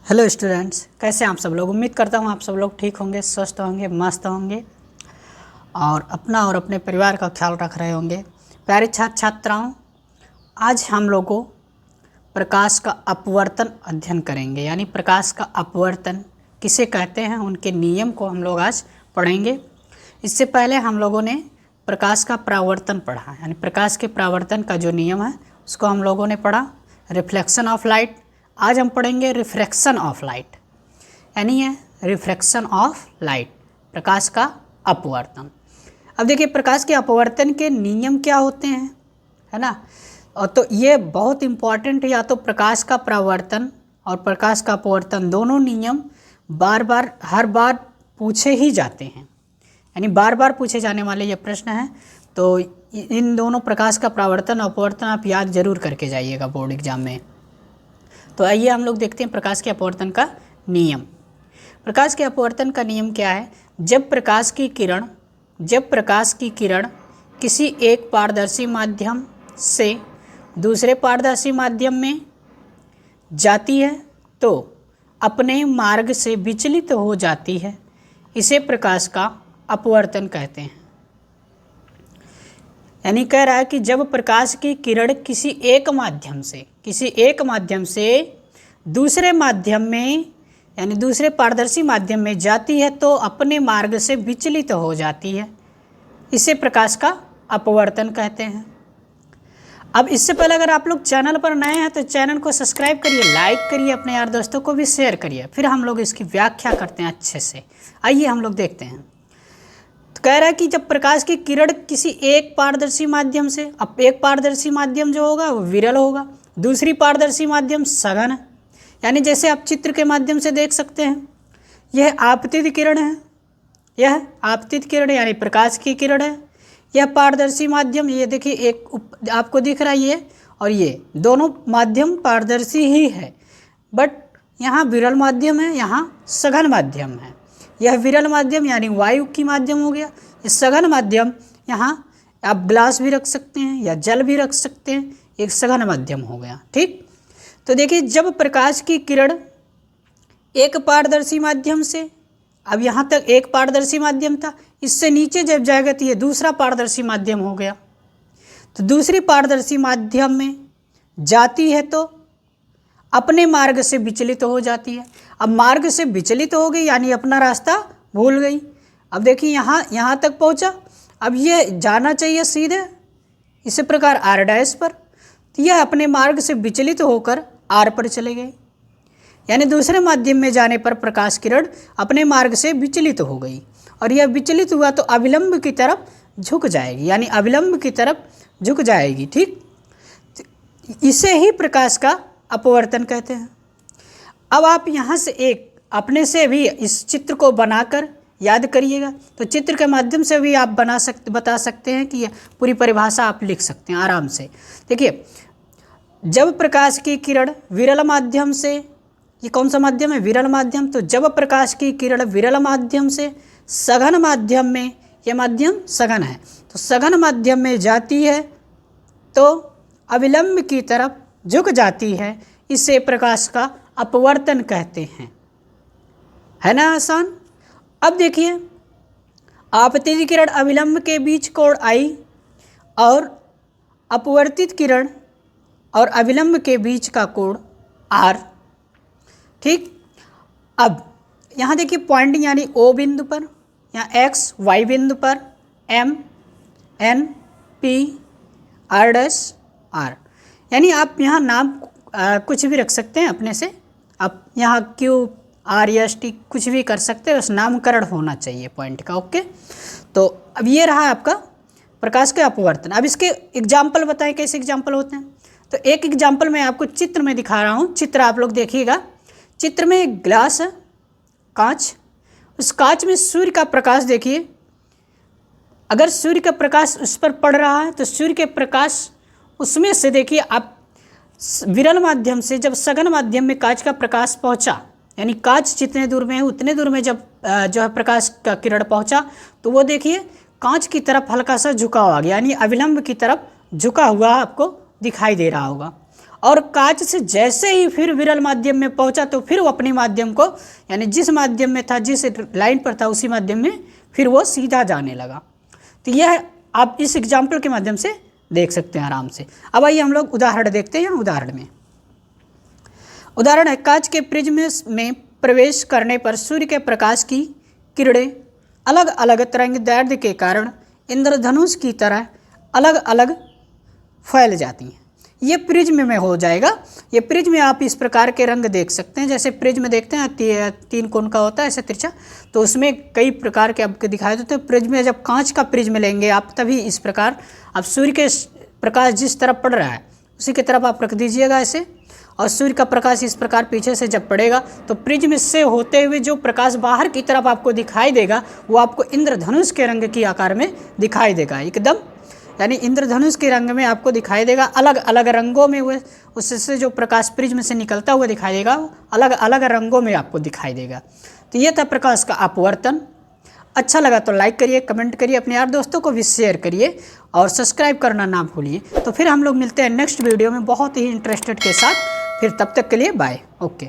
Hello students, कैसे हैं आप सब लोग। उम्मीद करता हूँ आप सब लोग ठीक होंगे, स्वस्थ होंगे, मस्त होंगे और अपना और अपने परिवार का ख्याल रख रहे होंगे। प्यारे छात्र छात्राओं, आज हम लोगों प्रकाश का अपवर्तन अध्ययन करेंगे। यानी प्रकाश का अपवर्तन किसे कहते हैं, उनके नियम को हम लोग आज पढ़ेंगे। इससे पहले हम लोगों ने प्रकाश का परावर्तन पढ़ा, यानी प्रकाश के परावर्तन का जो नियम है उसको हम लोगों ने पढ़ा, रिफ्लेक्शन ऑफ लाइट। आज हम पढ़ेंगे रिफ्रैक्शन ऑफ लाइट, यानी है रिफ्रैक्शन ऑफ लाइट, प्रकाश का अपवर्तन। अब देखिए प्रकाश के अपवर्तन के नियम क्या होते हैं, है ना। और तो ये बहुत इम्पॉर्टेंट है। या तो प्रकाश का परावर्तन और प्रकाश का अपवर्तन दोनों नियम बार बार हर बार पूछे ही जाते हैं, यानी बार बार पूछे जाने वाले ये प्रश्न हैं। तो इन दोनों प्रकाश का परावर्तन और अपवर्तन आप याद जरूर करके जाइएगा बोर्ड एग्जाम में। तो आइए हम लोग देखते हैं प्रकाश के अपवर्तन का नियम। प्रकाश के अपवर्तन का नियम क्या है। जब प्रकाश की किरण किसी एक पारदर्शी माध्यम से दूसरे पारदर्शी माध्यम में जाती है तो अपने मार्ग से विचलित हो जाती है, इसे प्रकाश का अपवर्तन कहते हैं। यानी कह रहा है कि जब प्रकाश की किरण किसी एक माध्यम से दूसरे माध्यम में, यानी दूसरे पारदर्शी माध्यम में जाती है तो अपने मार्ग से विचलित हो जाती है, इसे प्रकाश का अपवर्तन कहते हैं। अब इससे पहले अगर आप लोग चैनल पर नए हैं तो चैनल को सब्सक्राइब करिए, लाइक करिए, अपने यार दोस्तों को भी शेयर करिए, फिर हम लोग इसकी व्याख्या करते हैं अच्छे से। आइए हम लोग देखते हैं। तो कह रहा है कि जब प्रकाश की किरण किसी एक पारदर्शी माध्यम से, अब एक पारदर्शी माध्यम जो होगा वो विरल होगा, दूसरी पारदर्शी माध्यम सघन है। यानी जैसे आप चित्र के माध्यम से देख सकते हैं, यह आपतित किरण है, यह आपतित किरण यानी प्रकाश की किरण है। यह पारदर्शी माध्यम, ये देखिए एक आपको दिख रहा है ये, और ये दोनों माध्यम पारदर्शी ही है, बट यहाँ विरल माध्यम है, यहाँ सघन माध्यम है। यह विरल माध्यम यानी वायु की माध्यम हो गया। ये सघन माध्यम, यहाँ आप ग्लास भी रख सकते हैं या जल भी रख सकते हैं, एक सघन माध्यम हो गया। ठीक, तो देखिए जब प्रकाश की किरण एक पारदर्शी माध्यम से, अब यहाँ तक एक पारदर्शी माध्यम था, इससे नीचे जब जाएगा तो ये दूसरा पारदर्शी माध्यम हो गया। तो दूसरी पारदर्शी माध्यम में जाती है तो अपने मार्ग से विचलित हो जाती है। अब मार्ग से विचलित हो गई यानी अपना रास्ता भूल गई। अब देखिए यहाँ तक पहुँचा, अब ये जाना चाहिए सीधे इसी प्रकार आर डैश पर, तो यह अपने मार्ग से विचलित होकर आर पर चले गए। यानी दूसरे माध्यम में जाने पर प्रकाश किरण अपने मार्ग से विचलित हो गई, और यह विचलित हुआ तो अविलंब की तरफ झुक जाएगी, यानी अविलंब की तरफ झुक जाएगी। ठीक, इसे ही प्रकाश का अपवर्तन कहते हैं। अब आप यहाँ से एक अपने से भी इस चित्र को बनाकर याद करिएगा, तो चित्र के माध्यम से भी आप बता सकते हैं कि पूरी परिभाषा आप लिख सकते हैं आराम से। देखिए जब प्रकाश की किरण विरल माध्यम से, ये कौन सा माध्यम है, विरल माध्यम, तो जब प्रकाश की किरण विरल माध्यम से सघन माध्यम में, यह माध्यम सघन है, तो सघन माध्यम में जाती है तो अविलंब की तरफ झुक जाती है, इसे प्रकाश का अपवर्तन कहते हैं। है ना आसान। अब देखिए आपतित किरण अविलंब के बीच कोण आई और अपवर्तित किरण और अविलंब के बीच का कोण आर। ठीक, अब यहाँ देखिए पॉइंट यानी ओ बिंदु पर, यहाँ एक्स वाई बिंदु पर M N P R dash R, यानी आप यहाँ नाम कुछ भी रख सकते हैं अपने से। आप यहाँ क्यू आर एस टी कुछ भी कर सकते हैं, बस नामकरण होना चाहिए पॉइंट का। ओके, तो अब ये रहा आपका प्रकाश के अपवर्तन। अब इसके एग्जाम्पल बताएं कैसे एग्जाम्पल होते हैं। तो एक एग्जाम्पल मैं आपको चित्र में दिखा रहा हूँ, चित्र आप लोग देखिएगा। चित्र में एक ग्लास है, कांच, उस कांच में सूर्य का प्रकाश देखिए। अगर सूर्य का प्रकाश उस पर पड़ रहा है तो सूर्य के प्रकाश उसमें से देखिए आप विरल माध्यम से जब सघन माध्यम में कांच का प्रकाश पहुंचा, यानी कांच जितने दूर में है उतने दूर में जब जो है प्रकाश का किरण पहुंचा, तो वो देखिए कांच की तरफ हल्का सा झुका हुआ गया, यानी अविलंब की तरफ झुका हुआ आपको दिखाई दे रहा होगा। और कांच से जैसे ही फिर विरल माध्यम में पहुंचा तो फिर वो अपने माध्यम को, यानी जिस माध्यम में था, जिस लाइन पर था, उसी माध्यम में फिर वो सीधा जाने लगा। तो यह आप इस एग्जाम्पल के माध्यम से देख सकते हैं आराम से। अब आइए हम लोग उदाहरण देखते हैं। यहाँ उदाहरण में उदाहरण है, कांच के प्रिज्म में प्रवेश करने पर सूर्य के प्रकाश की किरणें अलग अलग तरंगदैर्ध्य के कारण इंद्रधनुष की तरह अलग अलग फैल जाती हैं। ये प्रिज्म में हो जाएगा। ये प्रिज्म में आप इस प्रकार के रंग देख सकते हैं, जैसे प्रिज्म देखते हैं तीन कोण का होता है ऐसे तिरछा, तो उसमें कई प्रकार के आपको दिखाई देते हैं। प्रिज्म में जब कांच का प्रिज्म लेंगे आप, तभी इस प्रकार आप सूर्य के प्रकाश जिस तरफ पड़ रहा है उसी की तरफ आप रख दीजिएगा ऐसे, और सूर्य का प्रकाश इस प्रकार पीछे से जब पड़ेगा तो प्रिज्म से होते हुए जो प्रकाश बाहर की तरफ आपको दिखाई देगा वो आपको इंद्रधनुष के रंग की आकार में दिखाई देगा एकदम, यानी इंद्रधनुष के रंग में आपको दिखाई देगा। अलग अलग रंगों में हुए उससे जो प्रकाश प्रिज्म से निकलता हुआ दिखाई देगा वो अलग अलग रंगों में आपको दिखाई देगा। तो ये था प्रकाश का अपवर्तन। अच्छा लगा तो लाइक करिए, कमेंट करिए, अपने यार दोस्तों को भी शेयर करिए और सब्सक्राइब करना ना भूलिए। तो फिर हम लोग मिलते हैं नेक्स्ट वीडियो में बहुत ही इंटरेस्टेड के साथ। फिर तब तक के लिए बाय। ओके।